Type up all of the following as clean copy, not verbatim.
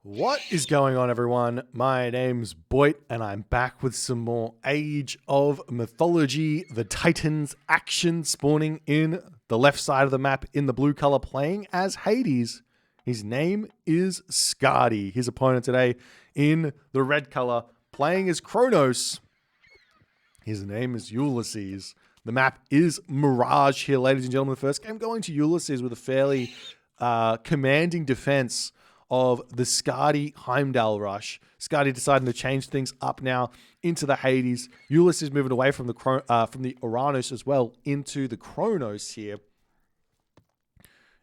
What is going on, everyone? My name's Boit, and I'm back with some more Age of Mythology, the Titans action spawning in the left side of the map in the blue color, playing as Hades. His name is Skady. His opponent today in the red color, playing as Kronos. His name is Ulysses. The map is Mirage here, ladies and gentlemen. The first game going to Ulysses with a fairly commanding defense of the Skady Heimdall rush. Skady deciding to change things up now into the Hades. Ulysses moving away from the Oranos as well into the Kronos here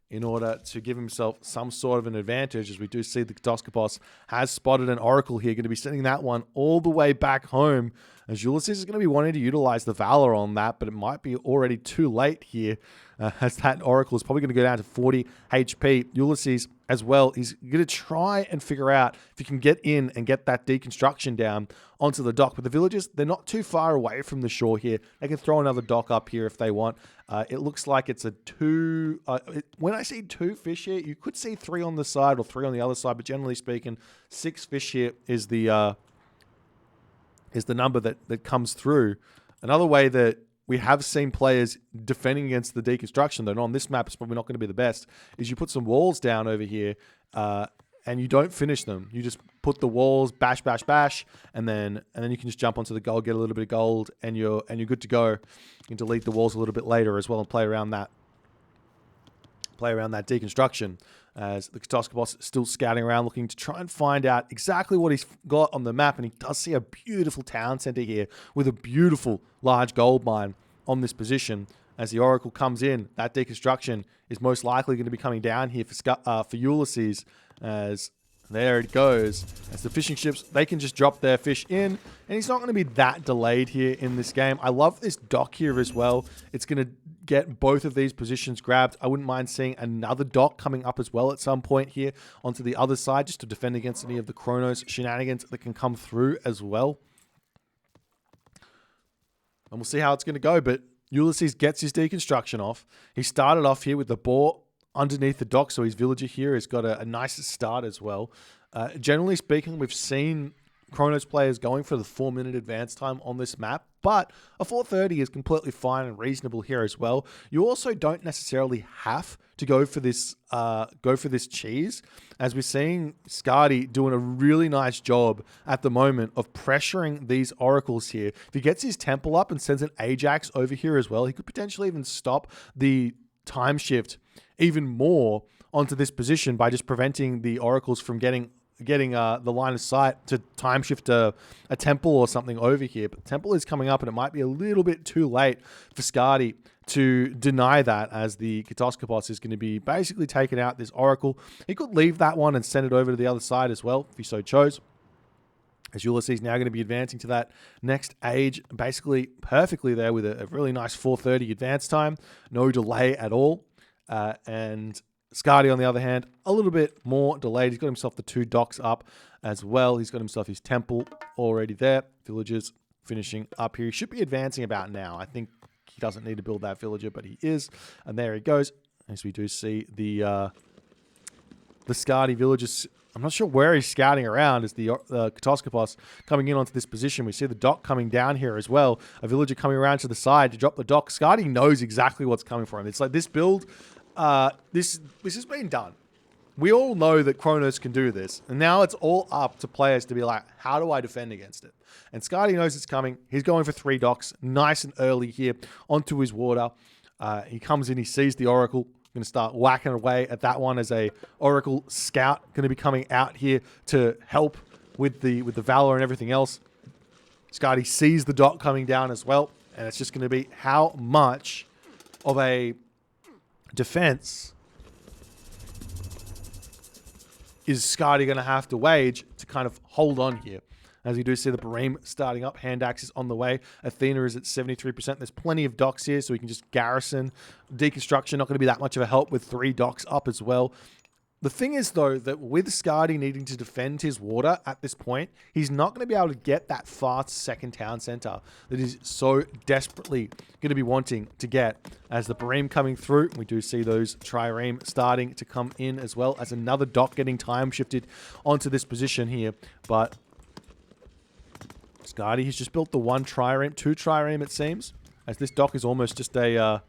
in order to give himself some sort of an advantage, as we do see the Katoskopos has spotted an Oracle here, going to be sending that one all the way back home, as Ulysses is going to be wanting to utilize the Valor on that, but it might be already too late here, as that Oracle is probably going to go down to 40 HP. Ulysses as well, he's going to try and figure out if he can get in and get that deconstruction down onto the dock. But the villagers, they're not too far away from the shore here. They can throw another dock up here if they want. It looks like it's a two. When I see two fish here, you could see three on the side or three on the other side, but generally speaking, 6 fish here is the number that comes through. Another way that we have seen players defending against the deconstruction, though on this map it's probably not going to be the best, is you put some walls down over here and you don't finish them. You just put the walls, bash, bash, bash, and then you can just jump onto the gold, get a little bit of gold, and you're good to go. You can delete the walls a little bit later as well and play around that deconstruction, as the Katoskopos is still scouting around looking to try and find out exactly what he's got on the map. And he does see a beautiful town center here with a beautiful large gold mine on this position. As the Oracle comes in, that deconstruction is most likely going to be coming down here for Ulysses, as there it goes. As the fishing ships, they can just drop their fish in, and he's not going to be that delayed here in this game. I love this dock here as well. It's going to get both of these positions grabbed. I wouldn't mind seeing another dock coming up as well at some point here onto the other side, just to defend against any of the Kronos shenanigans that can come through as well. And we'll see how it's going to go, but Ulysses gets his deconstruction off. He started off here with the boar underneath the dock, so his villager here has got a nice start as well. Generally speaking, we've seen Kronos players going for the 4-minute advance time on this map, but a 4:30 is completely fine and reasonable here as well. You also don't necessarily have to go for this cheese, as we're seeing Skady doing a really nice job at the moment of pressuring these oracles here. If he gets his temple up and sends an Ajax over here as well, he could potentially even stop the time shift even more onto this position by just preventing the oracles from getting the line of sight to time shift a temple or something over here. But the temple is coming up, and it might be a little bit too late for Skady to deny that, as the Katoskopos is going to be basically taking out this oracle. He could leave that one and send it over to the other side as well, if he so chose, as Ulysses now going to be advancing to that next age, basically perfectly there with a really nice 4:30 advance time, no delay at all. And Skady, on the other hand, a little bit more delayed. He's got himself the 2 docks up as well. He's got himself his temple already there. Villagers finishing up here. He should be advancing about now. I think he doesn't need to build that villager, but he is. And there he goes. As we do see the Skady villagers. I'm not sure where he's scouting around, as the Katoskopos coming in onto this position. We see the dock coming down here as well. A villager coming around to the side to drop the dock. Skady knows exactly what's coming for him. It's like this build, this has been done. We all know that Kronos can do this. And now it's all up to players to be like, how do I defend against it? And Skady knows it's coming. He's going for 3 docks, nice and early here onto his water. He comes in, he sees the Oracle. Going to start whacking away at that one as a Oracle scout going to be coming out here to help with the Valor and everything else. Skady sees the dock coming down as well, and it's just going to be how much of a defense is Skady going to have to wage to kind of hold on here. As you do see the Bareem starting up, hand axes on the way. Athena is at 73%. There's plenty of docks here, so we can just garrison. Deconstruction, not going to be that much of a help with 3 docks up as well. The thing is, though, that with Skady needing to defend his water at this point, he's not going to be able to get that fast second town center that he's so desperately going to be wanting to get. As the Bareem coming through, we do see those Trireme starting to come in, as well as another dock getting time shifted onto this position here. But Skady has just built the one Trireme, two Trireme it seems, as this dock is almost just a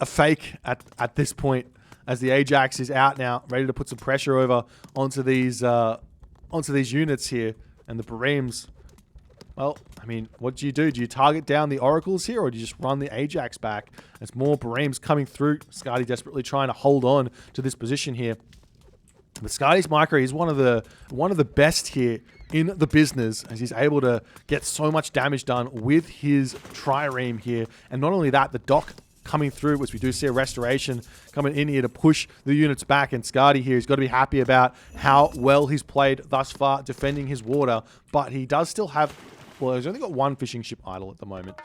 fake at this point. As the Ajax is out now, ready to put some pressure over onto these units here. And the Bareems, well, I mean, what do? Do you target down the Oracles here, or do you just run the Ajax back? As more Bareems coming through, Skady desperately trying to hold on to this position here. But Skady's micro is one of the best here in the business, as he's able to get so much damage done with his Trireme here. And not only that, the dock coming through, which we do see a restoration coming in here to push the units back. And Skady here, he's got to be happy about how well he's played thus far defending his water. But he does still have, well, he's only got one fishing ship idle at the moment.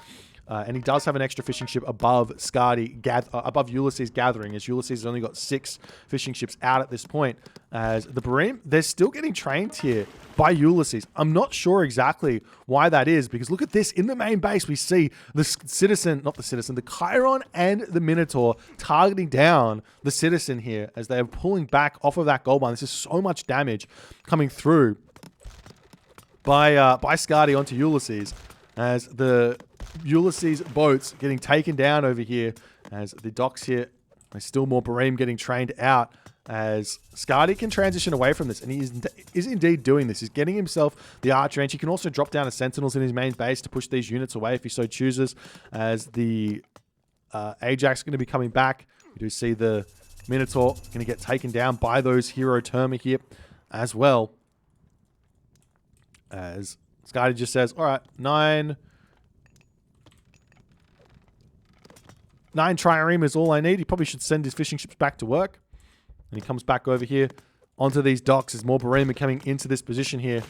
And he does have an extra fishing ship above Skady, above Ulysses gathering, as Ulysses has only got 6 fishing ships out at this point. As the Bareem, they're still getting trained here by Ulysses. I'm not sure exactly why that is, because look at this. In the main base, we see the the Chiron and the Minotaur targeting down the Citizen here, as they are pulling back off of that gold mine. This is so much damage coming through by Skady onto Ulysses, as the Ulysses boats getting taken down over here, as the docks here, there's still more Bareem getting trained out, as Skady can transition away from this, and he is indeed doing this. He's getting himself the archer range. He can also drop down a sentinels in his main base to push these units away if he so chooses, as the Ajax is going to be coming back. We do see the Minotaur going to get taken down by those hero Terma here as well, as Skady just says, all right, 9 Trireme is all I need. He probably should send his fishing ships back to work. And he comes back over here onto these docks as more Bareem are coming into this position here.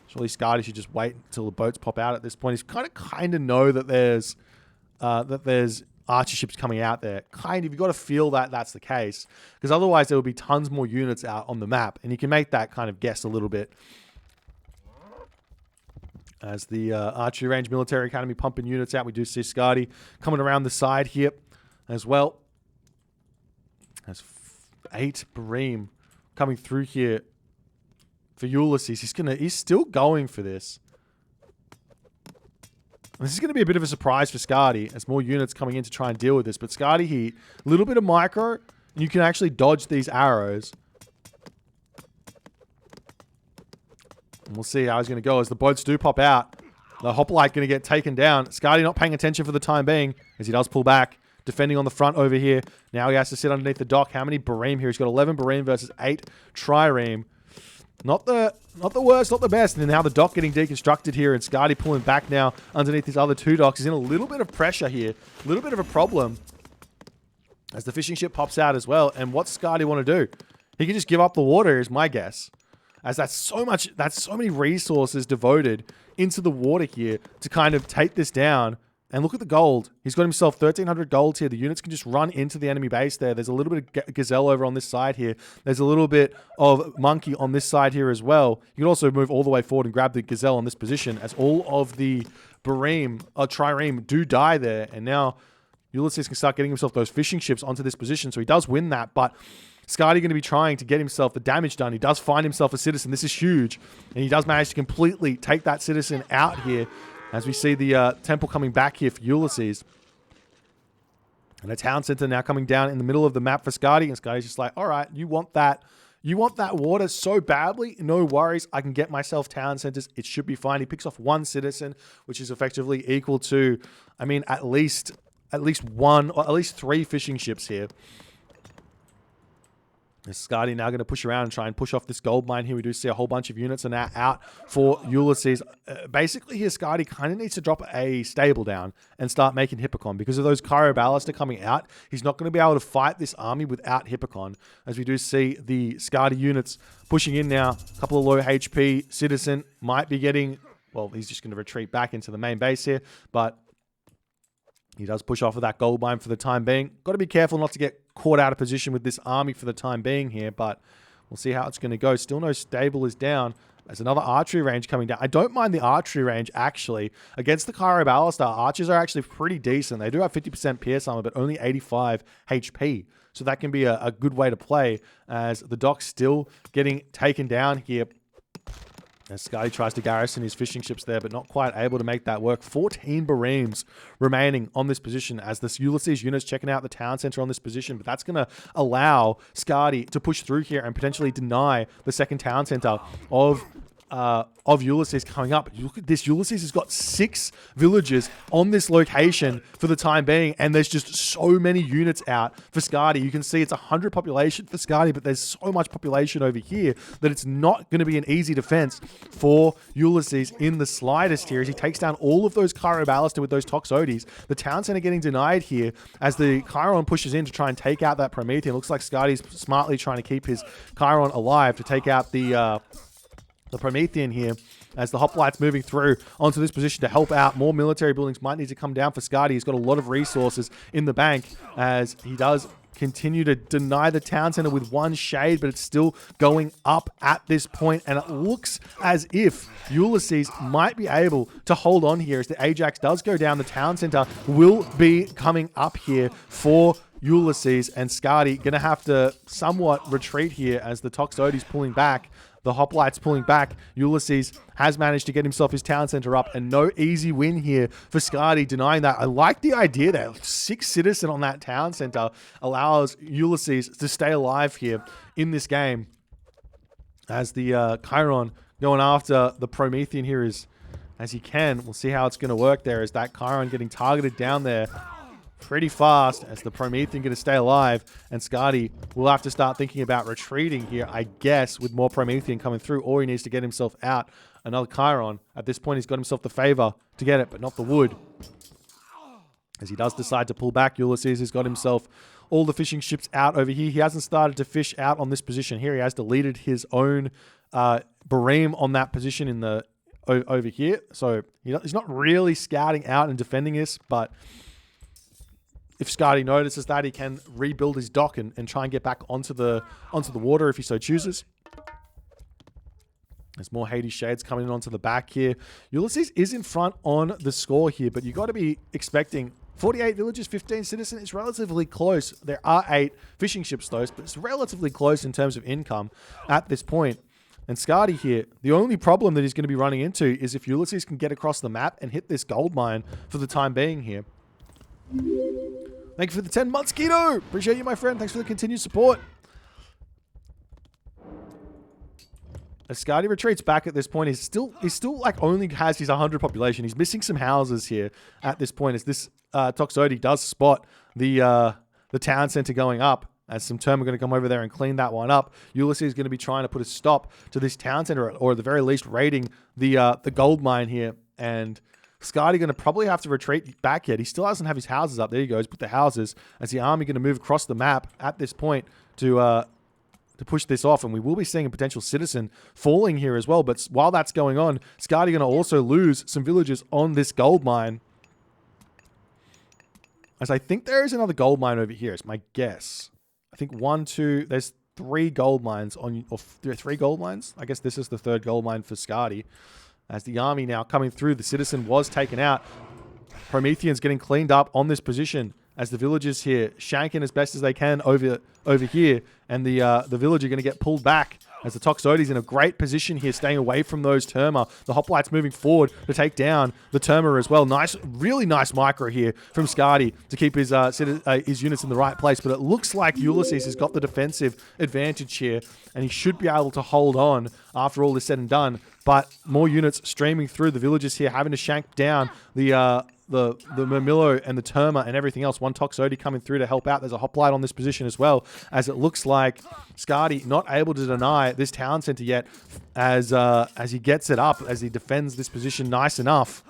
Surely Skady should just wait until the boats pop out at this point. He's kind of know that there's archer ships coming out there. You've got to feel that that's the case, because otherwise there will be tons more units out on the map, and you can make that kind of guess a little bit. As the Archery Range Military Academy pumping units out, we do see Skady coming around the side here as well. As 8 Bareem coming through here for Ulysses. He's still going for this. This is going to be a bit of a surprise for Skady, as more units coming in to try and deal with this. But Skady here, a little bit of micro, and you can actually dodge these arrows. And we'll see how he's going to go as the boats do pop out. The hoplite going to get taken down. Skady not paying attention for the time being, as he does pull back, defending on the front over here. Now he has to sit underneath the dock. How many Bareem here? He's got 11 Bareem versus 8 Trireme. Not the worst, not the best. And then now the dock getting deconstructed here, and Skady pulling back now underneath his other 2 docks. He's in a little bit of pressure here, a little bit of a problem, as the fishing ship pops out as well. And what's Skady want to do? He can just give up the water, is my guess, as that's so many resources devoted into the water here to kind of take this down. And look at the gold. He's got himself 1,300 gold here. The units can just run into the enemy base there. There's a little bit of Gazelle over on this side here. There's a little bit of Monkey on this side here as well. You can also move all the way forward and grab the Gazelle on this position, as all of the Bareem, Trireme do die there. And now Ulysses can start getting himself those fishing ships onto this position. So he does win that, but Skady going to be trying to get himself the damage done. He does find himself a Citizen. This is huge. And he does manage to completely take that Citizen out here, as we see the temple coming back here for Ulysses. And a town center now coming down in the middle of the map for Skady. And Skady's just like, all right, you want that water so badly? No worries. I can get myself town centers. It should be fine. He picks off 1 Citizen, which is effectively equal to, I mean, at least 1, or at least 3 fishing ships here. Skady now going to push around and try and push off this gold mine here. We do see a whole bunch of units are now out for Ulysses. Basically here, Skady kind of needs to drop a stable down and start making Hippocon. Because of those Cairo Ballista coming out, he's not going to be able to fight this army without Hippocon. As we do see the Skady units pushing in now. A couple of low HP. Citizen might be getting, well, he's just going to retreat back into the main base here. But he does push off of that gold mine for the time being. Got to be careful not to get caught out of position with this army for the time being here, but we'll see how it's going to go. Still no stable is down. There's another archery range coming down. I don't mind the archery range, actually. Against the Cairo Ballastar, archers are actually pretty decent. They do have 50% PS armor, but only 85 HP. So that can be a good way to play, as the dock's still getting taken down here. As Skady tries to garrison his fishing ships there, but not quite able to make that work. 14 Bareems remaining on this position, as this Ulysses unit's checking out the town center on this position, but that's going to allow Skady to push through here and potentially deny the second town center of Ulysses coming up. Look at this. Ulysses has got 6 villages on this location for the time being, and there's just so many units out for Skady. You can see it's 100 population for Skady, but there's so much population over here that it's not going to be an easy defense for Ulysses in the slightest here, as he takes down all of those Cairo Ballastar with those Toxotes. The town center getting denied here as the Chiron pushes in to try and take out that Promethean. Looks like Skady's smartly trying to keep his Chiron alive to take out the Promethean here, as the hoplites moving through onto this position to help out. More military buildings might need to come down for Skady. He's got a lot of resources in the bank, as he does continue to deny the town center with 1 shade, but it's still going up at this point, and it looks as if Ulysses might be able to hold on here. As the Ajax does go down, the town center will be coming up here for Ulysses, and Skady gonna have to somewhat retreat here as the Toxotes pulling back. The hoplites pulling back. Ulysses has managed to get himself his town center up, and no easy win here for Skady, denying that. I like the idea there. 6 citizen on that town center allows Ulysses to stay alive here in this game, as the Chiron going after the Promethean here as he can. We'll see how it's going to work there, as that Chiron getting targeted down there pretty fast, as the Promethean going to stay alive, and Skady will have to start thinking about retreating here, I guess, with more Promethean coming through, or he needs to get himself out another Chiron. At this point, he's got himself the favor to get it, but not the wood. As he does decide to pull back, Ulysses has got himself all the fishing ships out over here. He hasn't started to fish out on this position here. He has deleted his own Bareem on that position in the over here, so he's not really scouting out and defending this, but if Skady notices that, he can rebuild his dock and try and get back onto the water if he so chooses. There's more Hades Shades coming in onto the back here. Ulysses is in front on the score here, but you got to be expecting 48 villages, 15 citizens. It's relatively close. There are 8 fishing ships though, but it's relatively close in terms of income at this point. And Skady here, the only problem that he's going to be running into is if Ulysses can get across the map and hit this gold mine for the time being here. Thank you for the 10 months, Keto. Appreciate you, my friend. Thanks for the continued support. As Skady retreats back at this point, he's still like only has his 100 population. He's missing some houses here at this point, as this Toxote does spot the town center going up, as some term are going to come over there and clean that one up. Ulysses is going to be trying to put a stop to this town center, or at the very least raiding the gold mine here, and Skady going to probably have to retreat back yet. He still doesn't have his houses up. There he goes, put the houses, as the army going to move across the map at this point to push this off. And we will be seeing a potential citizen falling here as well. But while that's going on, Skady going to also lose some villages on this gold mine, as I think there is another gold mine over here. It's my guess. I think 1, 2, there's 3 gold mines on, or 3 gold mines. I guess this is the 3rd gold mine for Skady. As the army now coming through, the citizen was taken out. Promethean's getting cleaned up on this position, as the villagers here shanking as best as they can over here, and the villager going to get pulled back, as the Toxote's in a great position here, staying away from those Terma. The hoplites moving forward to take down the Terma as well. Nice, really nice micro here from Skady to keep his units in the right place, but it looks like Ulysses has got the defensive advantage here, and he should be able to hold on after all is said and done. But more units streaming through, the villagers here having to shank down the Murmillo and the Terma and everything else. One Toxote coming through to help out. There's a hoplite on this position as well, as it looks like Skady not able to deny this town center yet, as he gets it up, as he defends this position nice enough.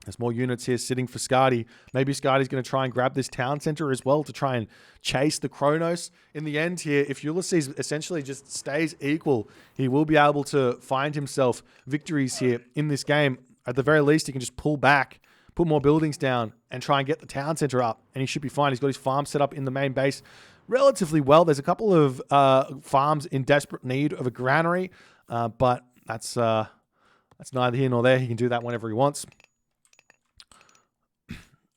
There's more units here sitting for Skady. Maybe Skady's going to try and grab this town center as well to try and chase the Chronos. In the end here, if Ulysses essentially just stays equal, he will be able to find himself victories here in this game. At the very least, he can just pull back put more buildings down, and try and get the town center up, and he should be fine. He's got his farm set up in the main base relatively well. There's a couple of farms in desperate need of a granary, but that's neither here nor there. He can do that whenever he wants.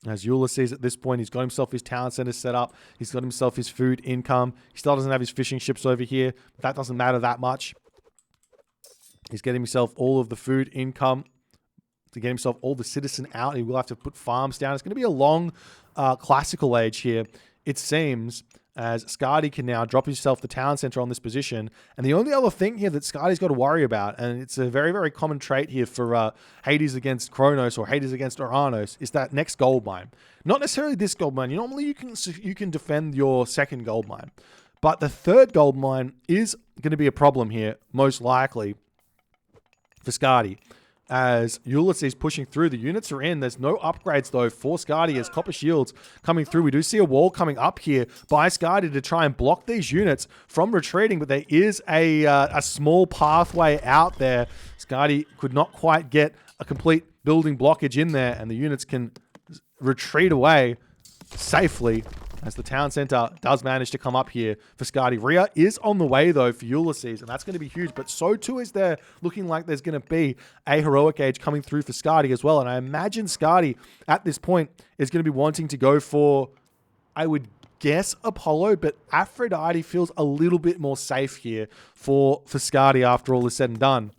As Ulysses at this point, he's got himself his town center set up. He's got himself his food income. He still doesn't have his fishing ships over here, but that doesn't matter that much. He's getting himself all of the food income to get himself all the citizen out. He will have to put farms down. It's going to be a long classical age here, it seems, as Skady can now drop himself the town center on this position. And the only other thing here that Skady's got to worry about, and it's a very, very common trait here for Hades against Kronos or Hades against Oranos, is that next gold mine. Not necessarily this gold mine. Normally you can defend your second gold mine. But the third gold mine is going to be a problem here, most likely, for Skady. As Ulysses pushing through, the units are in. There's no upgrades though for Skady as copper shields coming through. We do see a wall coming up here by Skady to try and block these units from retreating, but there is a small pathway out there. Skady could not quite get a complete building blockage in there, and the units can retreat away safely as the town center does manage to come up here for Skady. Rhea is on the way, though, for Ulysses, and that's going to be huge. But so, too, is there looking like there's going to be a heroic age coming through for Skady as well. And I imagine Skady, at this point, is going to be wanting to go for, I would guess, Apollo. But Aphrodite feels a little bit more safe here for Skady after all is said and done.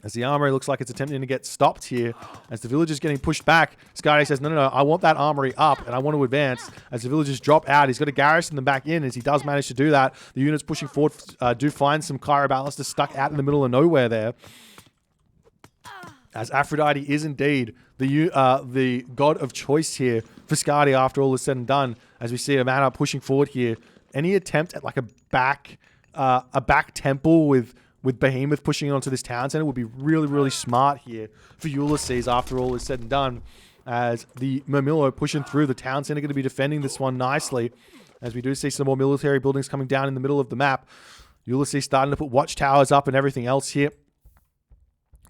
As the armory looks like it's attempting to get stopped here. As the villagers getting pushed back, Skady says, no, I want that armory up and I want to advance. As the villagers drop out, he's got to garrison them back in. As he does manage to do that, the units pushing forward do find some Kyroballists stuck out in the middle of nowhere there. As Aphrodite is indeed the god of choice here for Skady after all is said and done. As we see Amanda pushing forward here. Any attempt at like a back temple with Behemoth pushing onto this town center would be really, really smart here for Ulysses after all is said and done. As the Murmillo pushing through the town center, going to be defending this one nicely. As we do see some more military buildings coming down in the middle of the map. Ulysses starting to put watchtowers up and everything else here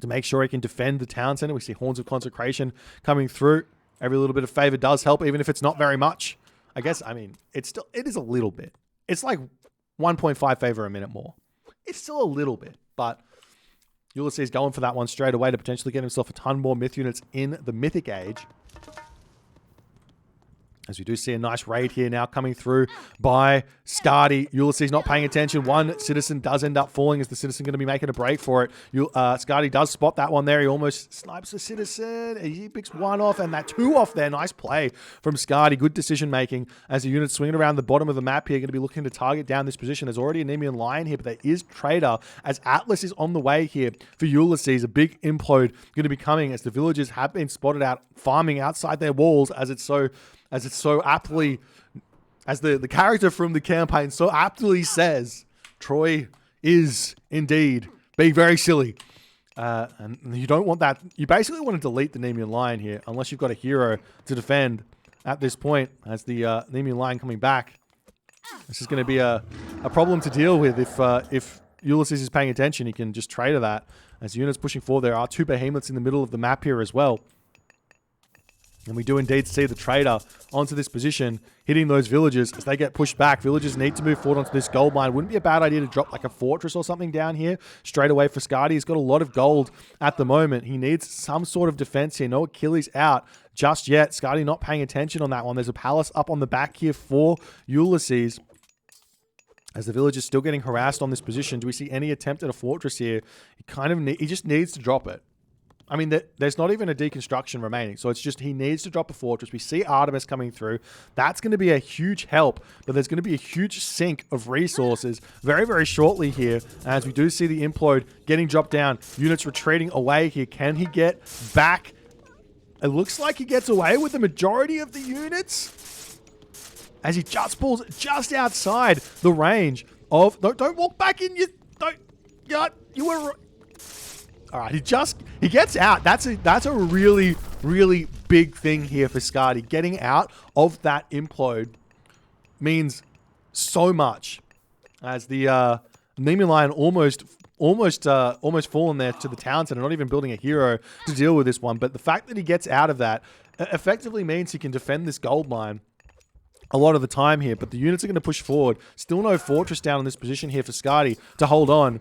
to make sure he can defend the town center. We see Horns of Consecration coming through. Every little bit of favor does help, even if it's not very much. I guess, I mean, it is a little bit. It's like 1.5 favor a minute more. It's still a little bit, but Ulysses going for that one straight away to potentially get himself a ton more myth units in the mythic age. As we do see a nice raid here now coming through by Skady. Ulysses not paying attention. One citizen does end up falling. Is the citizen going to be making a break for it? Skady does spot that one there. He almost snipes the citizen. He picks one off and that two off there. Nice play from Skady. Good decision making as the unit's swinging around the bottom of the map here. Going to be looking to target down this position. There's already a Nemean Lion here, but there is Trader as Atlas is on the way here for Ulysses. A big implode going to be coming as the villagers have been spotted out farming outside their walls as it's so aptly, as the character from the campaign so aptly says, Troy is indeed being very silly. And you don't want that. You basically want to delete the Nemean Lion here, unless you've got a hero to defend at this point, as the Nemean Lion coming back. This is going to be a problem to deal with if Ulysses is paying attention. He can just trade to that. As units pushing forward, there are two behemoths in the middle of the map here as well. And we do indeed see the trader onto this position, hitting those villagers as they get pushed back. Villagers need to move forward onto this gold mine. Wouldn't be a bad idea to drop like a fortress or something down here straight away for Skady. He's got a lot of gold at the moment. He needs some sort of defense here. No Achilles out just yet. Skady not paying attention on that one. There's a palace up on the back here for Ulysses. As the villagers still getting harassed on this position, do we see any attempt at a fortress here? He just needs to drop it. I mean, there's not even a deconstruction remaining. So it's just he needs to drop a fortress. We see Artemis coming through. That's going to be a huge help. But there's going to be a huge sink of resources very, very shortly here. As we do see the implode getting dropped down. Units retreating away here. Can he get back? It looks like he gets away with the majority of the units. As he just pulls just outside the range of... Don't walk back in. You were... All right, he gets out. That's a really, really big thing here for Skady. Getting out of that implode means so much. As the Nemean Lion almost almost fallen there to the town center, not even building a hero to deal with this one. But the fact that he gets out of that effectively means he can defend this gold mine a lot of the time here. But the units are going to push forward. Still no fortress down in this position here for Skady to hold on,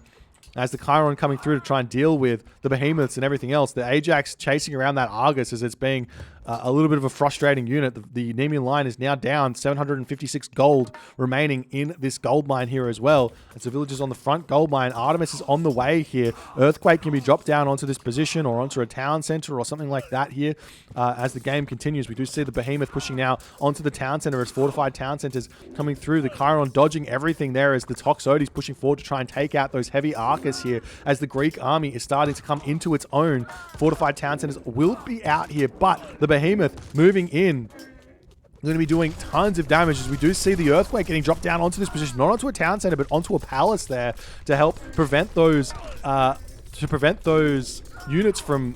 as the Chiron coming through to try and deal with the behemoths and everything else. The Ajax chasing around that Argus as it's being a little bit of a frustrating unit. The Nemean line is now down 756 gold remaining in this gold mine here as well. As the villagers on the front gold mine, Artemis is on the way here. Earthquake can be dropped down onto this position or onto a town center or something like that here as the game continues. We do see the behemoth pushing now onto the town center as fortified town centers coming through. The Chiron dodging everything there as the Toxotes pushing forward to try and take out those heavy Arcus here as the Greek army is starting to come into its own. Fortified town centers will be out here, but the behemoth moving in, going to be doing tons of damage as we do see the earthquake getting dropped down onto this position, not onto a town center, but onto a palace there to help prevent those units from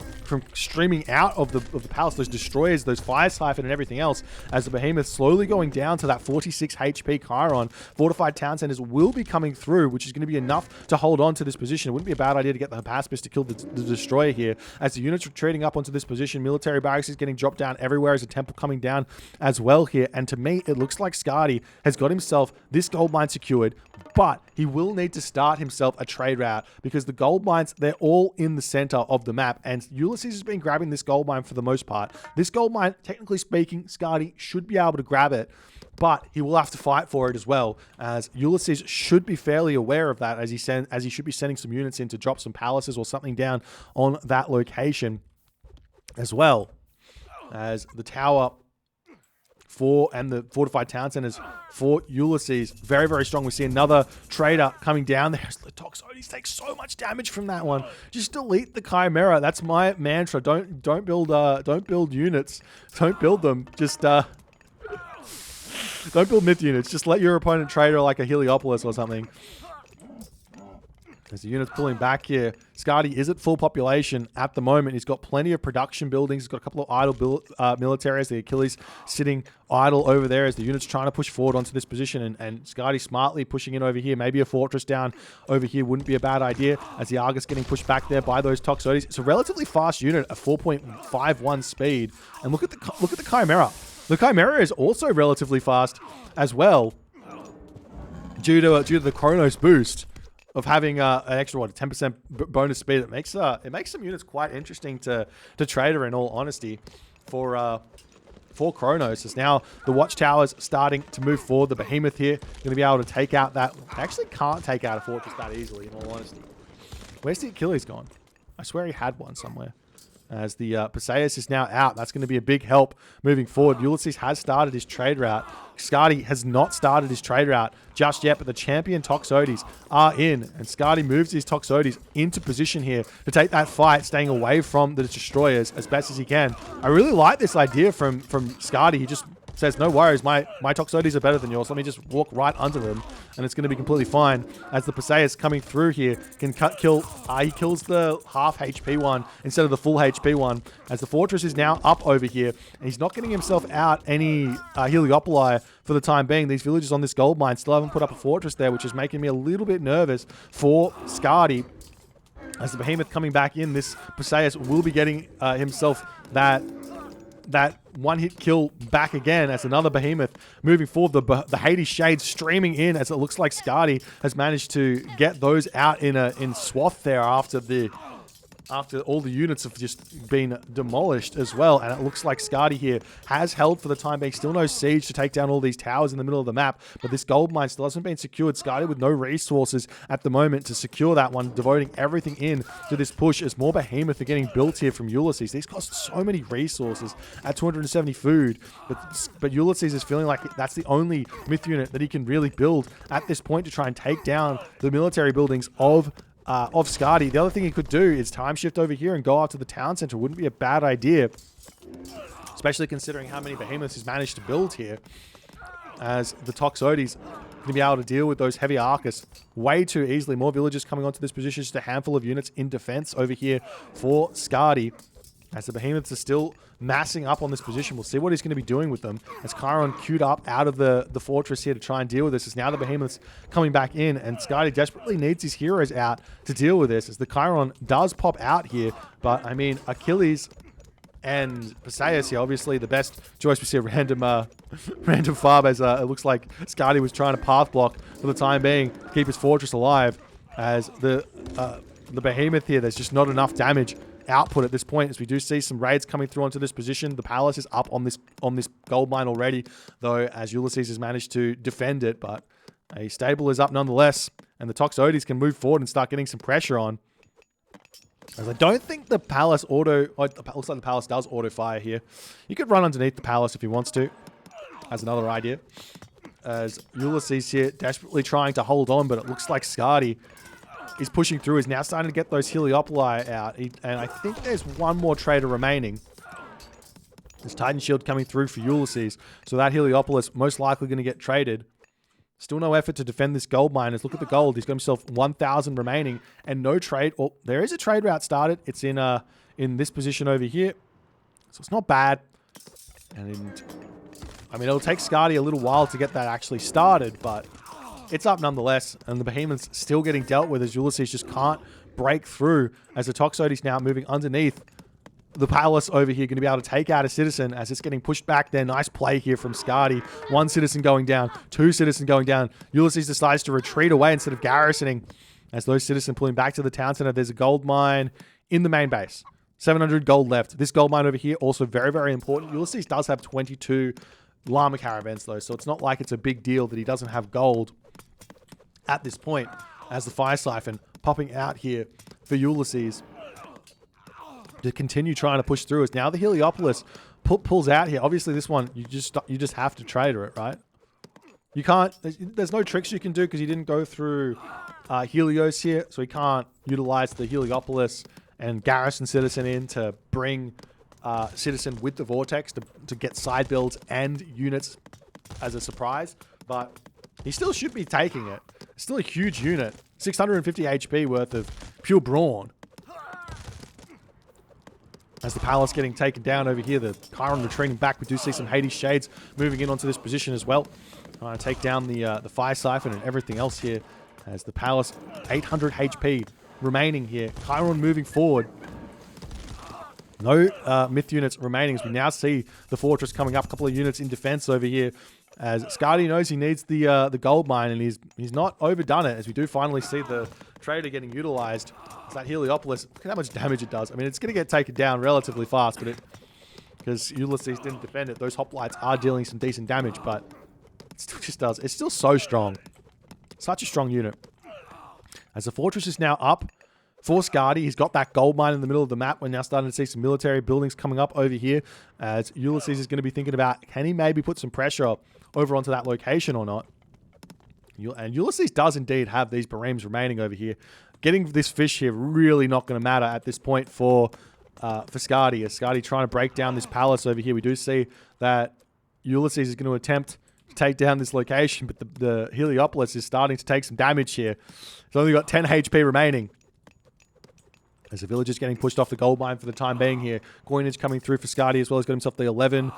streaming out of the palace, those destroyers, those fire siphon and everything else, as the behemoth slowly going down to that 46 HP Chiron. Fortified town centers will be coming through, which is going to be enough to hold on to this position. It wouldn't be a bad idea to get the Hypaspis to kill the destroyer here, as the units retreating up onto this position. Military barracks is getting dropped down everywhere, as a temple coming down as well here. And to me, it looks like Skady has got himself this gold mine secured, but he will need to start himself a trade route, because the gold mines, they're all in the center of the map, and Ulysses has been grabbing this gold mine for the most part. This gold mine, technically speaking, Skady should be able to grab it, but he will have to fight for it as well, as Ulysses should be fairly aware of that, as he should be sending some units in to drop some palaces or something down on that location as well, as the tower and the fortified town centers for Ulysses, very, very strong. We see another trader coming down there. The Toxotes takes so much damage from that one. Just delete the Chimera. That's my mantra. Don't build units. Don't build them. Just don't build myth units. Just let your opponent trader like a Heliopolis or something. As the unit's pulling back here, Skady is at full population at the moment. He's got plenty of production buildings. He's got a couple of idle militaries. The Achilles sitting idle over there as the unit's trying to push forward onto this position. And Skady smartly pushing in over here. Maybe a fortress down over here wouldn't be a bad idea, as the Argus getting pushed back there by those Toxotes. It's a relatively fast unit, a 4.51 speed. And look at the Chimera. The Chimera is also relatively fast as well, due to the Chronos boost of having an extra 10% bonus speed. It makes some units quite interesting to trader, in all honesty, for Chronos. As now the watchtowers starting to move forward. The behemoth here going to be able to take out that. I actually can't take out a fortress that easily, in all honesty. Where's the Achilles gone? I swear he had one somewhere. As the Perseus is now out, that's going to be a big help moving forward. Ulysses has started his trade route. Skady has not started his trade route just yet, but the champion Toxotes are in, and Skady moves his Toxotes into position here to take that fight, staying away from the destroyers as best as he can. I really like this idea from Skady. He just says, no worries, my Toxotes are better than yours. Let me just walk right under them, and it's going to be completely fine. As the Perseus coming through here can he kills the half HP one instead of the full HP one, as the fortress is now up over here, and he's not getting himself out any Heliopoli for the time being. These villagers on this gold mine still haven't put up a fortress there, which is making me a little bit nervous for Skady. As the behemoth coming back in, this Perseus will be getting himself that one-hit kill back again, as another behemoth moving forward. The Hades Shades streaming in, as it looks like Skady has managed to get those out in swath there after all the units have just been demolished as well. And it looks like Skady here has held for the time being. Still no siege to take down all these towers in the middle of the map, but this gold mine still hasn't been secured. Skady with no resources at the moment to secure that one, devoting everything in to this push, as more behemoth are getting built here from Ulysses. These cost so many resources at 270 food, but Ulysses is feeling like that's the only myth unit that he can really build at this point to try and take down the military buildings of Skady. The other thing he could do is time shift over here and go out to the town center. Wouldn't be a bad idea, especially considering how many behemoths he's managed to build here, as the Toxotes going to be able to deal with those heavy Arcus way too easily. More villagers coming onto this position, just a handful of units in defense over here for Skady. as the behemoths are still massing up on this position. We'll see what he's going to be doing with them. As Chiron queued up out of the fortress here to try and deal with this. As now the behemoths coming back in, and Skady desperately needs his heroes out to deal with this. As the Chiron does pop out here, but I mean, Achilles and Perseus here, obviously the best choice. We see a random farm as it looks like Skady was trying to path block for the time being to keep his fortress alive. As the behemoth here, there's just not enough damage output at this point, as we do see some raids coming through onto this position. The palace is up on this gold mine already, though, as Ulysses has managed to defend it, but a stable is up nonetheless, and the Toxotes can move forward and start getting some pressure on. As I don't think the palace looks like the palace does auto fire here. You could run underneath the palace if he wants to, as another idea. As Ulysses here desperately trying to hold on, but it looks like Skady is pushing through, is now starting to get those Heliopoli out. And I think there's one more trader remaining. There's Titan Shield coming through for Ulysses, so that Heliopolis most likely going to get traded. Still no effort to defend this gold mine. Let's look at the gold. He's got himself 1,000 remaining and no trade. Oh, there is a trade route started. It's in this position over here. So it's not bad. And I mean, it'll take Skady a little while to get that actually started, but it's up nonetheless. And the behemoth's still getting dealt with as Ulysses just can't break through, as the Toxotes now moving underneath the palace over here, going to be able to take out a citizen as it's getting pushed back there. Nice play here from Skady. One citizen going down, two citizen going down. Ulysses decides to retreat away instead of garrisoning, as those citizens pulling back to the town center. There's a gold mine in the main base. 700 gold left. This gold mine over here also very, very important. Ulysses does have 22 llama caravans though, so it's not like it's a big deal that he doesn't have gold at this point, as the fire siphon popping out here for Ulysses to continue trying to push through. As now the Heliopolis pulls out here. Obviously this one, you just have to trader it, right? You can't, there's no tricks you can do because you didn't go through Helios here, so he can't utilize the Heliopolis and garrison citizen in to bring citizen with the vortex to get side builds and units as a surprise, but he still should be taking it. Still a huge unit. 650 HP worth of pure brawn. As the palace getting taken down over here, the Chiron retreating back. We do see some Hades Shades moving in onto this position as well. Trying to take down the fire siphon and everything else here. As the palace, 800 HP remaining here. Chiron moving forward. No myth units remaining, as we now see the fortress coming up. A couple of units in defense over here, as Skady knows he needs the gold mine, and he's not overdone it, as we do finally see the trader getting utilized. It's that Heliopolis. Look at how much damage it does. I mean, it's going to get taken down relatively fast, but because Ulysses didn't defend it, those hoplites are dealing some decent damage, but it still just does. It's still so strong. Such a strong unit. As the fortress is now up for Skady, he's got that gold mine in the middle of the map. We're now starting to see some military buildings coming up over here, as Ulysses is going to be thinking about, can he maybe put some pressure over onto that location or not? And Ulysses does indeed have these bareems remaining over here. Getting this fish here really not going to matter at this point for Skady. As Skady trying to break down this palace over here, we do see that Ulysses is going to attempt to take down this location, but the Heliopolis is starting to take some damage here. It's only got 10 HP remaining, as the village is getting pushed off the gold mine for the time being here. Coinage coming through for Skady as well. He's got himself the 11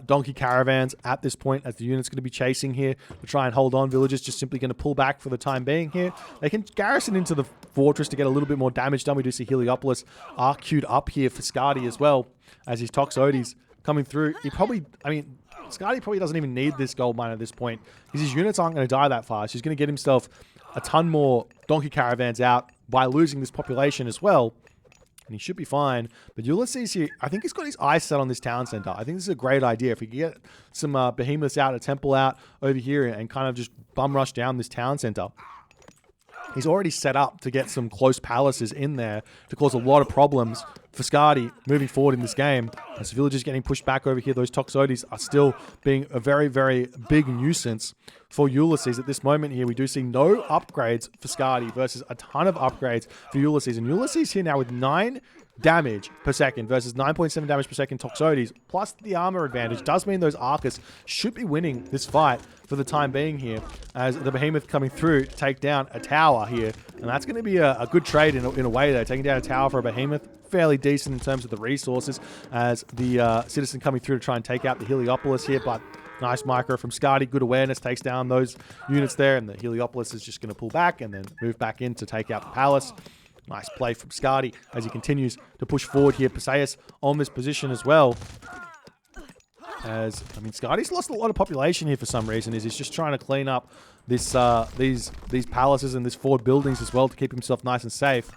donkey caravans at this point, as the unit's going to be chasing here to try and hold on. Villagers just simply going to pull back for the time being here. They can garrison into the fortress to get a little bit more damage done. We do see Heliopolis are queued up here for Skady as well, as his Toxotes coming through. Skady probably doesn't even need this gold mine at this point, because his units aren't going to die that fast. He's going to get himself a ton more donkey caravans out by losing this population as well, and he should be fine. But Ulysses here, I think he's got his eyes set on this town center. I think this is a great idea. If we can get some behemoths out, a temple out over here, and kind of just bum rush down this town center. He's already set up to get some close palaces in there to cause a lot of problems for Skady moving forward in this game. As the villagers getting pushed back over here, those Toxotes are still being a very, very big nuisance for Ulysses at this moment here. We do see no upgrades for Skady versus a ton of upgrades for Ulysses. And Ulysses here now with 9 damage per second versus 9.7 damage per second Toxotes, plus the armor advantage, does mean those Arcus should be winning this fight for the time being here, as the Behemoth coming through to take down a tower here. And that's going to be a good trade in a way there. Taking down a tower for a Behemoth, fairly decent in terms of the resources, as the Citizen coming through to try and take out the Heliopolis here, but nice micro from Skady, good awareness, takes down those units there, and the Heliopolis is just going to pull back and then move back in to take out the Palace. Nice play from Skady as he continues to push forward here. Perseus on this position as well. As, I mean, Skady's lost a lot of population here for some reason. He's just trying to clean up this these palaces and these forward buildings as well to keep himself nice and safe.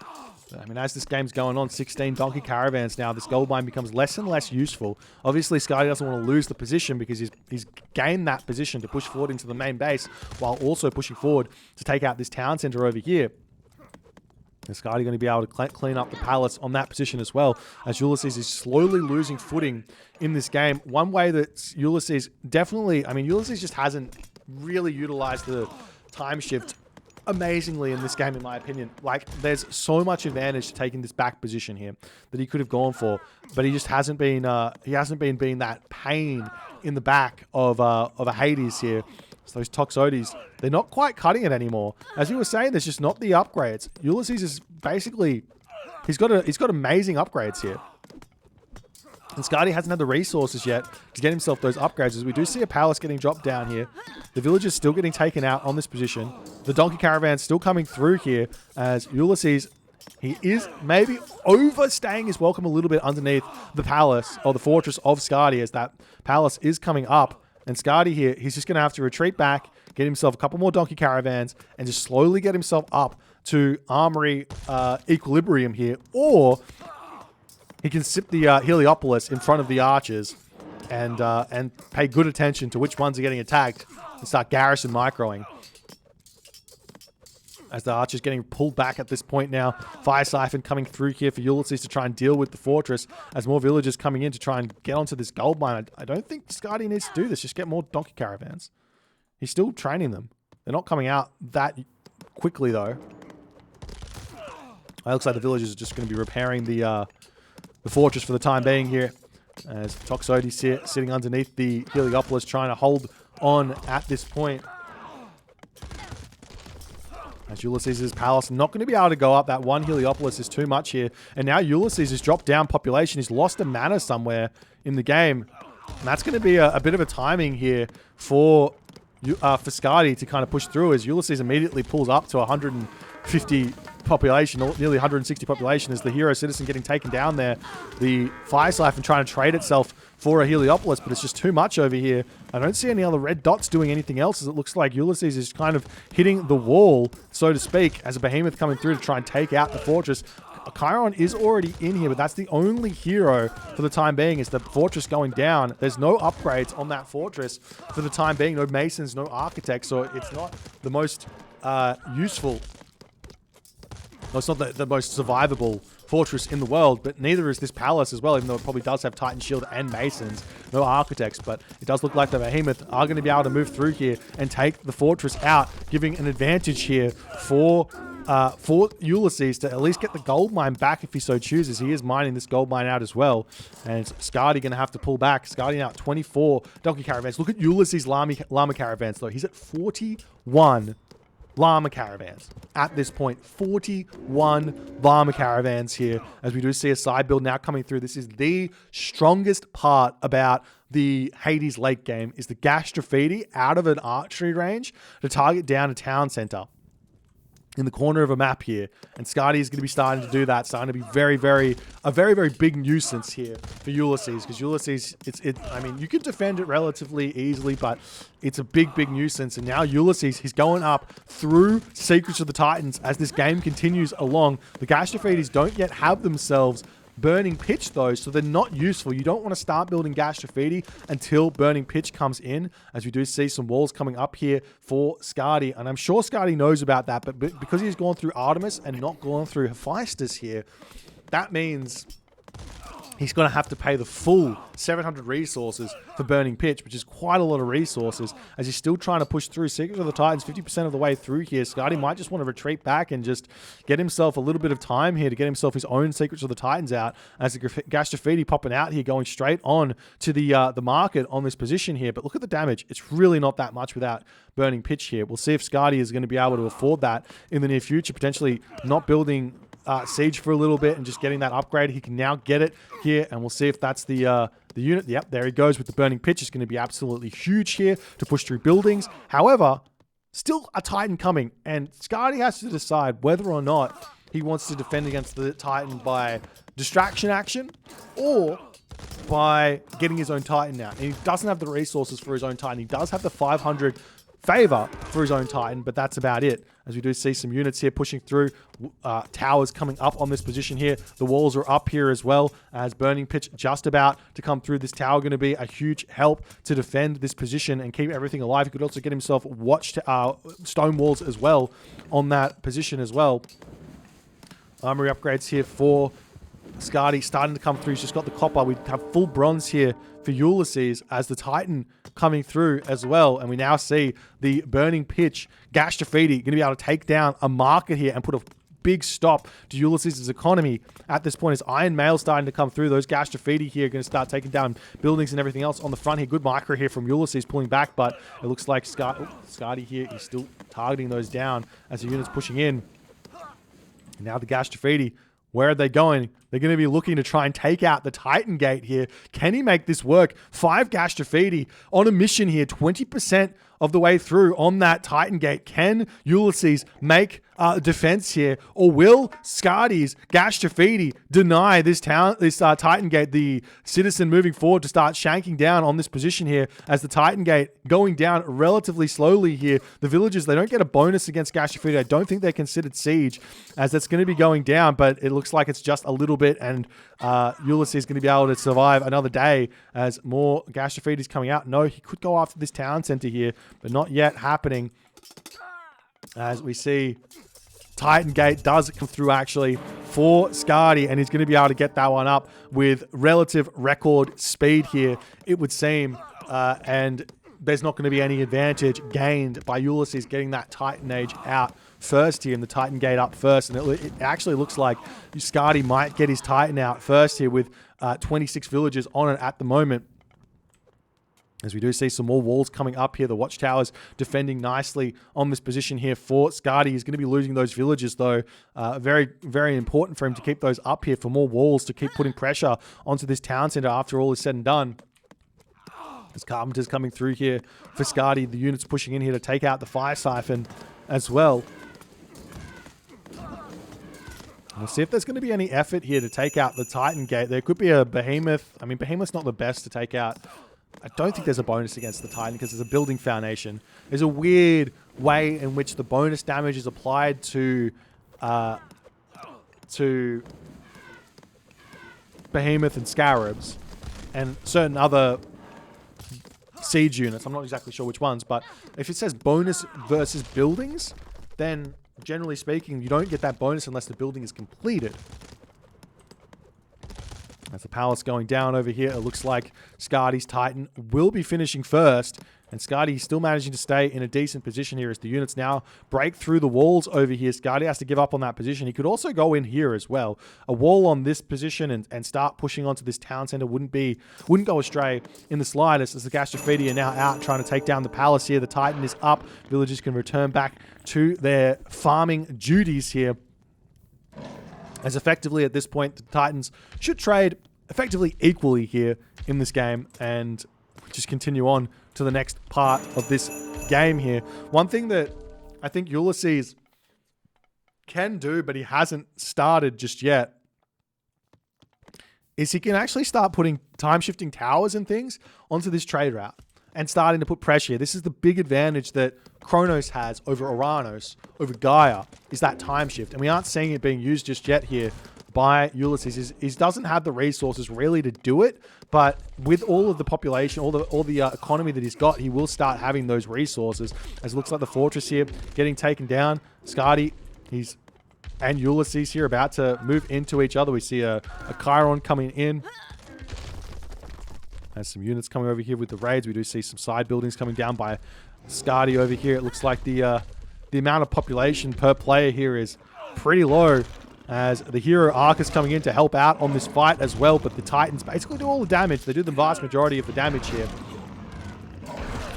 I mean, as this game's going on, 16 donkey caravans now, this gold mine becomes less and less useful. Obviously, Skady doesn't want to lose the position because he's gained that position to push forward into the main base while also pushing forward to take out this town center over here. And Skady going to be able to clean up the palace on that position as well, as Ulysses is slowly losing footing in this game. One way that Ulysses definitely, I mean, Ulysses just hasn't really utilized the time shift amazingly in this game, in my opinion. Like, there's so much advantage to taking this back position here that he could have gone for, but he just hasn't been being that pain in the back of a Hades here. So those Toxotes, they're not quite cutting it anymore. As you were saying, there's just not the upgrades. Ulysses is basically, he's got amazing upgrades here. And Skady hasn't had the resources yet to get himself those upgrades, as we do see a palace getting dropped down here. The villagers still getting taken out on this position. The donkey caravan's still coming through here, as Ulysses, he is maybe overstaying his welcome a little bit underneath the palace, or the fortress of Skady, as that palace is coming up. And Skady here, he's just going to have to retreat back, get himself a couple more donkey caravans, and just slowly get himself up to armory equilibrium here, or he can sip the Heliopolis in front of the archers and pay good attention to which ones are getting attacked and start garrison microing. As the archers getting pulled back at this point now. Fire Siphon coming through here for Ulysses to try and deal with the fortress, as more villagers coming in to try and get onto this gold mine. I don't think Skady needs to do this. Just get more donkey caravans. He's still training them. They're not coming out that quickly, though. It looks like the villagers are just going to be repairing the fortress for the time being here, as Toxotes here sitting underneath the Heliopolis trying to hold on at this point. As Ulysses' palace not going to be able to go up. That one Heliopolis is too much here. And now Ulysses has dropped down population. He's lost a mana somewhere in the game. And that's going to be a bit of a timing here for Skady to kind of push through, as Ulysses immediately pulls up to 150 population, nearly 160 population, as the hero citizen getting taken down there. The Fire Siphon trying to trade itself for a Heliopolis, but it's just too much over here. I don't see any other red dots doing anything else, as it looks like Ulysses is kind of hitting the wall, so to speak, as a Behemoth coming through to try and take out the fortress. Chiron is already in here, but that's the only hero for the time being, is the fortress going down. There's no upgrades on that fortress for the time being. No masons, no architects, so it's not the most useful. Well, it's not the most survivable fortress in the world, but neither is this palace as well, even though it probably does have Titan Shield and masons. No architects, but it does look like the Behemoth are going to be able to move through here and take the fortress out, giving an advantage here for Ulysses to at least get the gold mine back if he so chooses. He is mining this gold mine out as well, and Skady going to have to pull back. Skady now at 24 donkey caravans. Look at Ulysses' llama caravans, though. He's at 41 llama caravans at this point. 41 llama caravans here, as we do see a side build now coming through. This is the strongest part about the Hades late game, is the Gastrophety out of an archery range to target down a town center in the corner of a map here. And Skady is going to be starting to do that, starting to be a very big nuisance here for Ulysses, because Ulysses, I mean, you can defend it relatively easily, but it's a big nuisance. And now Ulysses, he's going up through Secrets of the Titans as this game continues along. The Gastrophetes don't yet have themselves Burning Pitch, though, so they're not useful. You don't want to start building Gastrophety until Burning Pitch comes in, as we do see some walls coming up here for Skady. And I'm sure Skady knows about that, but because he's gone through Artemis and not gone through Hephaestus here, that means he's going to have to pay the full 700 resources for Burning Pitch, which is quite a lot of resources, as he's still trying to push through. Secret of the Titans, 50% of the way through here. Skady might just want to retreat back and just get himself a little bit of time here to get himself his own Secrets of the Titans out, as the Gastrafidi popping out here, going straight on to the market on this position here. But look at the damage. It's really not that much without Burning Pitch here. We'll see if Skady is going to be able to afford that in the near future, potentially not building Siege for a little bit and just getting that upgrade. He can now get it here, and we'll see if that's the unit. Yep, there he goes with the Burning Pitch. It's going to be absolutely huge here to push through buildings. However, still a Titan coming, and Skady has to decide whether or not he wants to defend against the Titan by distraction action or by getting his own Titan out. And he doesn't have the resources for his own Titan. He does have the 500 favor for his own Titan, but that's about it. As we do see some units here pushing through, towers coming up on this position here. The walls are up here as well, as Burning Pitch just about to come through. This tower going to be a huge help to defend this position and keep everything alive. He could also get himself stone walls as well on that position as well. Armory upgrades here for Skady starting to come through. He's just got the copper. We have full bronze here for Ulysses as the Titan coming through as well. And we now see the Burning Pitch Gastrafidi going to be able to take down a market here and put a big stop to Ulysses' economy at this point. As Iron Mail starting to come through, those Gastrafidi here are going to start taking down buildings and everything else on the front here. Good micro here from Ulysses pulling back, but it looks like Skady here is still targeting those down as the unit's pushing in. And now the Gastrafidi, where are they going? They're going to be looking to try and take out the Titan Gate here. Can he make this work? 5 Gastrafidi on a mission here, 20% of the way through on that Titan Gate. Can Ulysses make defense here, or will Skady's Gastrafidi deny this Titan Gate, the citizen moving forward to start shanking down on this position here, as the Titan Gate going down relatively slowly here. The villagers, they don't get a bonus against Gastrafidi. I don't think they're considered siege, as that's going to be going down, but it looks like it's just a little bit, and Ulysses is going to be able to survive another day as more Gastrafidi is coming out. No, he could go after this town center here, but not yet happening, as we see Titan Gate does come through actually for Skady, and he's going to be able to get that one up with relative record speed here, it would seem, and there's not going to be any advantage gained by Ulysses getting that Titan Age out first here and the Titan Gate up first. And it actually looks like Skady might get his Titan out first here with 26 villagers on it at the moment. As we do see some more walls coming up here. The watchtowers defending nicely on this position here for Skady. He's going to be losing those villagers though. Very, very important for him to keep those up here for more walls to keep putting pressure onto this town center after all is said and done. As Carpenter's coming through here for Skady. The units pushing in here to take out the fire siphon as well. We'll see if there's going to be any effort here to take out the Titan Gate. There could be a Behemoth. I mean, Behemoth's not the best to take out. I don't think there's a bonus against the Titan because there's a building foundation. There's a weird way in which the bonus damage is applied to Behemoth and Scarabs and certain other siege units. I'm not exactly sure which ones, but if it says bonus versus buildings, then generally speaking, you don't get that bonus unless the building is completed. As the palace going down over here, it looks like Skady's Titan will be finishing first. And Skady still managing to stay in a decent position here as the units now break through the walls over here. Skady has to give up on that position. He could also go in here as well. A wall on this position and start pushing onto this town center wouldn't go astray in the slightest, as the Gastrafidi are now out trying to take down the palace here. The Titan is up. Villagers can return back to their farming duties here, as effectively at this point the Titans should trade effectively equally here in this game and just continue on to the next part of this game here. One thing that I think Ulysses can do, but he hasn't started just yet, is he can actually start putting time-shifting towers and things onto this trade route and starting to put pressure here. This is the big advantage that Kronos has over Oranos, over Gaia, is that time shift. And we aren't seeing it being used just yet here by Ulysses. He doesn't have the resources really to do it, but with all of the population, all the economy that he's got, he will start having those resources. As it looks like the fortress here getting taken down. Skady, he's and Ulysses here about to move into each other. We see a Chiron coming in. There's some units coming over here with the raids. We do see some side buildings coming down by Skady over here. It looks like the amount of population per player here is pretty low, as the hero Arc is coming in to help out on this fight as well. But the Titans basically do all the damage. They do the vast majority of the damage here.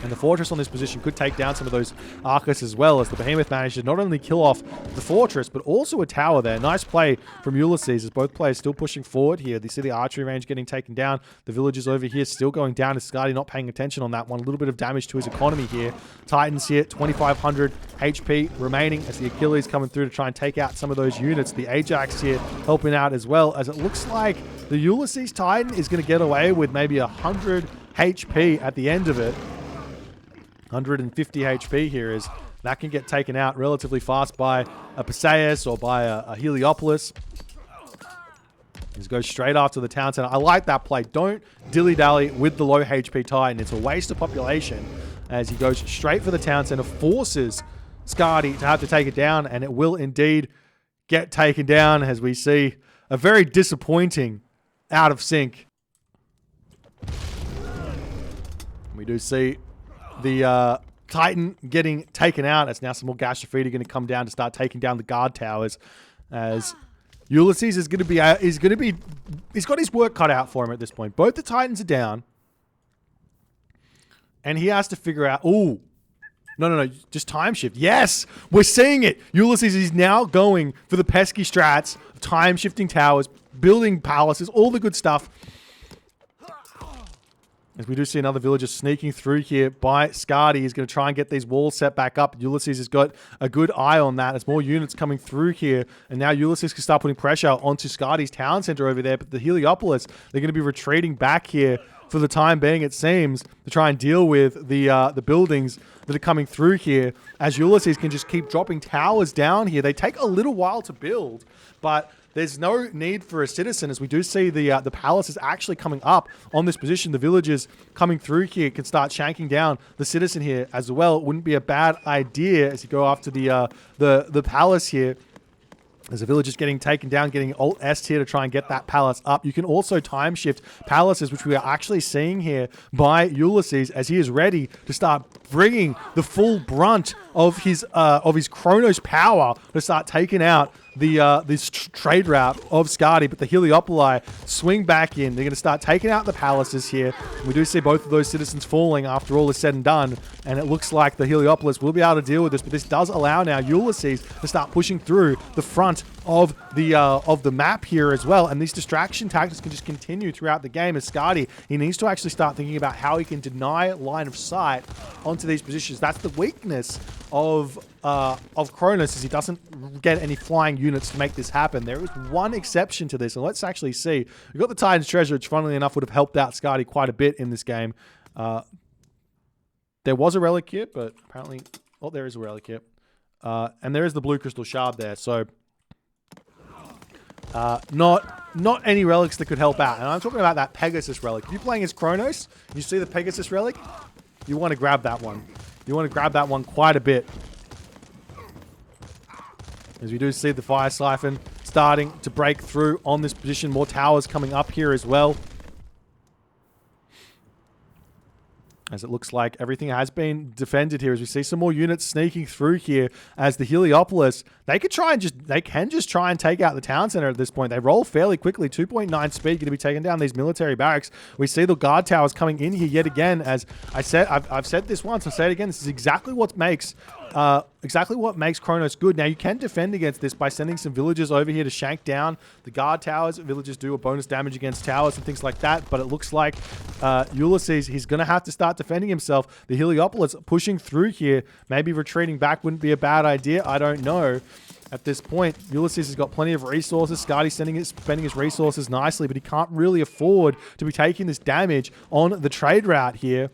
And the fortress on this position could take down some of those Arcus as well, as the Behemoth managed to not only kill off the fortress, but also a tower there. Nice play from Ulysses, as both players still pushing forward here. You see the archery range getting taken down. The villagers over here still going down, as Skady not paying attention on that one. A little bit of damage to his economy here. Titans here, 2,500 HP remaining, as the Achilles coming through to try and take out some of those units. The Ajax here helping out as well, as it looks like the Ulysses Titan is going to get away with maybe 100 HP at the end of it. 150 HP here, is that can get taken out relatively fast by a Perseus or by a Heliopolis. Just go straight after the town center. I like that play. Don't dilly-dally with the low HP Titan. It's a waste of population, as he goes straight for the town center, forces Skady to have to take it down, and it will indeed get taken down, as we see a very disappointing out of sync. We do see the Titan getting taken out, as now some more Gashafida going to come down to start taking down the guard towers, as Ulysses is going to be he's got his work cut out for him at this point. Both the Titans are down, and he has to figure out, no, just time shift. Yes, we're seeing it. Ulysses is now going for the pesky strats, time shifting towers, building palaces, all the good stuff. As we do see another villager sneaking through here by Skady. He's going to try and get these walls set back up. Ulysses has got a good eye on that. There's more units coming through here. And now Ulysses can start putting pressure onto Skady's town center over there. But the Heliopolis, they're going to be retreating back here for the time being, it seems, to try and deal with the buildings that are coming through here. As Ulysses can just keep dropping towers down here. They take a little while to build, but there's no need for a citizen, as we do see the palace is actually coming up on this position. The villagers coming through here can start shanking down the citizen here as well. It wouldn't be a bad idea as you go after the palace here. There's a villagers getting taken down, getting Alt-S here to try and get that palace up. You can also time shift palaces, which we are actually seeing here by Ulysses, as he is ready to start bringing the full brunt of his Kronos power to start taking out this trade route of Skady. But the Heliopoli swing back in. They're going to start taking out the palaces here. We do see both of those citizens falling after all is said and done, and it looks like the Heliopolis will be able to deal with this. But this does allow now Ulysses to start pushing through the front of the map here as well, and these distraction tactics can just continue throughout the game. As Skady, he needs to actually start thinking about how he can deny line of sight onto these positions. That's the weakness of Kronos, is he doesn't get any flying units to make this happen. There is one exception to this, and let's actually see. We've got the Titan's Treasure, which funnily enough would have helped out Skady quite a bit in this game. There was a relic here, but apparently, there is a relic here. And there is the blue crystal shard there, so not any relics that could help out. And I'm talking about that Pegasus relic. If you're playing as Kronos, you see the Pegasus relic, you want to grab that one. You want to grab that one quite a bit. As we do see the Fire Siphon starting to break through on this position. More towers coming up here as well, as it looks like everything has been defended here. As we see some more units sneaking through here, as the Heliopolis, they can just try and take out the town center at this point. They roll fairly quickly. 2.9 speed, going to be taking down these military barracks. We see the guard towers coming in here yet again. As I said, I've said this once, I'll say it again. This is exactly what makes Kronos good. Now, you can defend against this by sending some villagers over here to shank down the guard towers. Villagers do a bonus damage against towers and things like that, but it looks like Ulysses, he's going to have to start defending himself. The Heliopolis pushing through here. Maybe retreating back wouldn't be a bad idea. I don't know. At this point, Ulysses has got plenty of resources. Skady's spending his resources nicely, but he can't really afford to be taking this damage on the trade route here.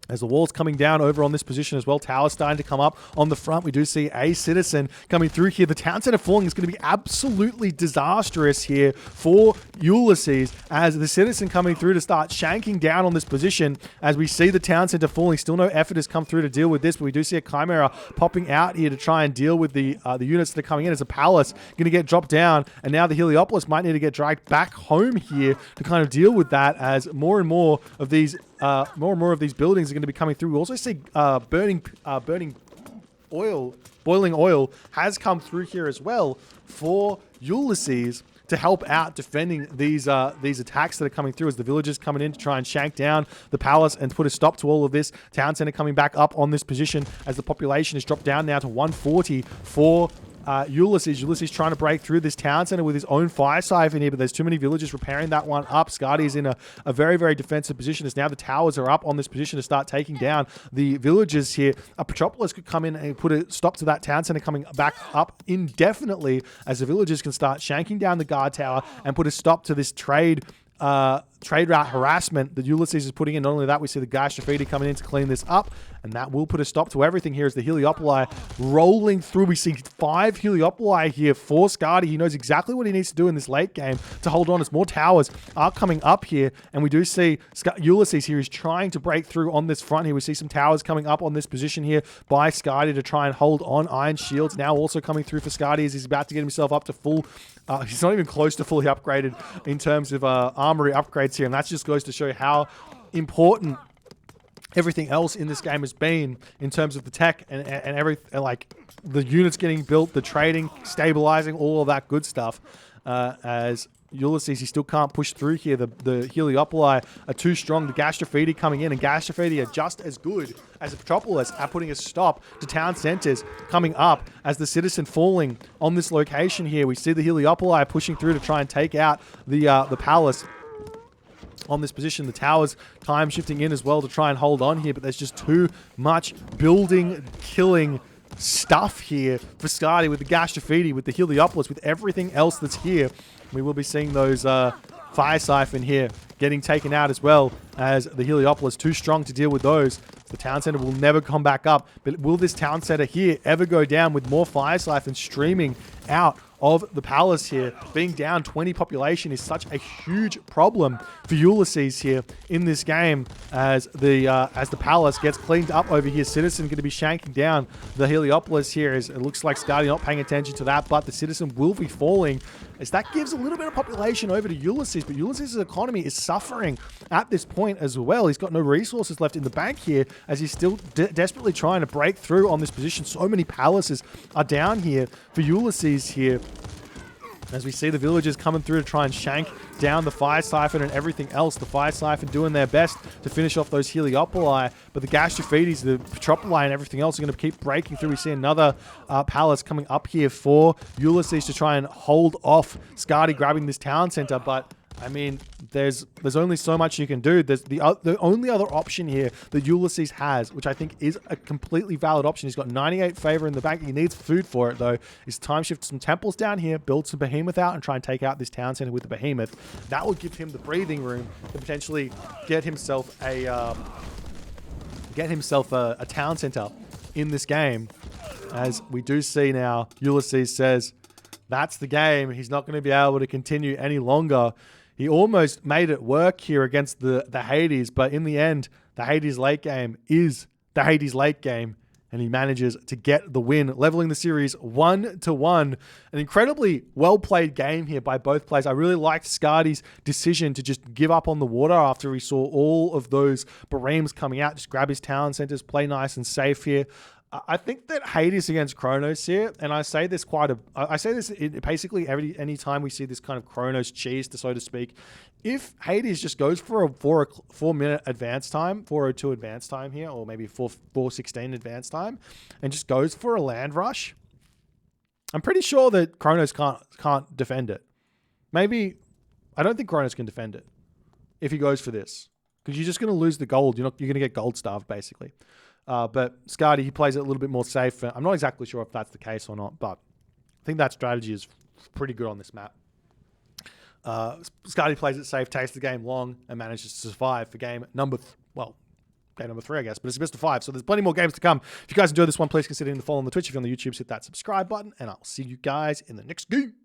As the wall's coming down over on this position as well, towers starting to come up on the front. We do see a citizen coming through here. The town center falling is going to be absolutely disastrous here for Ulysses, as the citizen coming through to start shanking down on this position. As we see the town center falling, still no effort has come through to deal with this, but we do see a chimera popping out here to try and deal with the units that are coming in. As a palace going to get dropped down, and now the Heliopolis might need to get dragged back home here to kind of deal with that, as more and more of these buildings are going to be coming through. We also see boiling oil has come through here as well for Ulysses to help out defending these attacks that are coming through, as the villagers coming in to try and shank down the palace and put a stop to all of this. Town center coming back up on this position as the population is dropped down now to 140 for Ulysses trying to break through this town center with his own fire siphon here, but there's too many villagers repairing that one up. Skady is in a very, very defensive position, as now the towers are up on this position to start taking down the villagers here. A Petropolis could come in and put a stop to that town center coming back up indefinitely, as the villagers can start shanking down the guard tower and put a stop to this trade route harassment that Ulysses is putting in. Not only that, we see the Skady coming in to clean this up, and that will put a stop to everything here as the Heliopoli rolling through. We see 5 Heliopoli here for Skady. He knows exactly what he needs to do in this late game to hold on, as more towers are coming up here, and we do see Ulysses here is trying to break through on this front here. We see some towers coming up on this position here by Skady to try and hold on. Iron shields now also coming through for Skady as he's about to get himself up to full. He's not even close to fully upgraded in terms of armory upgrades here, and that just goes to show how important everything else in this game has been in terms of the tech and everything, like the units getting built, the trading, stabilizing, all of that good stuff. As Ulysses, he still can't push through here. The Heliopoli are too strong. The Gastrophedi coming in, and Gastrophedi are just as good as the Petropolis at putting a stop to town centers coming up. As the citizen falling on this location here, we see the Heliopoli pushing through to try and take out the palace on this position. The towers time shifting in as well to try and hold on here, but there's just too much building, killing stuff here for Skady with the Gastrophedi, with the Heliopolis, with everything else that's here. We will be seeing those fire siphon here getting taken out as well, as the Heliopolis too strong to deal with those. The town center will never come back up, but will this town center here ever go down with more fire siphons streaming out of the palace here? Being down 20 population is such a huge problem for Ulysses here in this game, as the palace gets cleaned up over here. Citizen going to be shanking down the Heliopolis here, as it looks like Skady not paying attention to that, but the citizen will be falling, as that gives a little bit of population over to Ulysses, but Ulysses' economy is suffering at this point as well. He's got no resources left in the bank here, as he's still desperately trying to break through on this position. So many palaces are down here for Ulysses here, as we see the villagers coming through to try and shank down the fire siphon and everything else. The fire siphon doing their best to finish off those Heliopoli, but the Gastrophedis, the Petropoli, and everything else are going to keep breaking through. We see another palace coming up here for Ulysses to try and hold off Skady grabbing this town center, but I mean, there's only so much you can do. There's the only other option here that Ulysses has, which I think is a completely valid option. He's got 98 favor in the bank. He needs food for it, though. Is time shift some temples down here, build some behemoth out, and try and take out this town center with the behemoth. That will give him the breathing room to potentially get himself a town center in this game. As we do see now, Ulysses says that's the game. He's not going to be able to continue any longer. He almost made it work here against the Hades, but in the end, the Hades late game is the Hades late game, and he manages to get the win, leveling the series 1-1. An incredibly well-played game here by both players. I really liked Skady's decision to just give up on the water after he saw all of those Bareems coming out, just grab his town centers, play nice and safe here. I think that Hades against Kronos here, and I say this basically any time we see this kind of Kronos cheese, so to speak. If Hades just goes for a 4-minute advance time, 4:02 advance time here, or maybe 4:16 advance time, and just goes for a land rush, I'm pretty sure that Kronos can't defend it. Maybe, I don't think Kronos can defend it if he goes for this, because you're just going to lose the gold. You're going to get gold starved basically. But Skady, he plays it a little bit more safe. I'm not exactly sure if that's the case or not, but I think that strategy is pretty good on this map. Skady plays it safe, takes the game long, and manages to survive for game number game number 3, I guess, but it's best of 5. So there's plenty more games to come. If you guys enjoyed this one, please consider hitting the follow on the Twitch. If you're on the YouTube, hit that subscribe button, and I'll see you guys in the next game.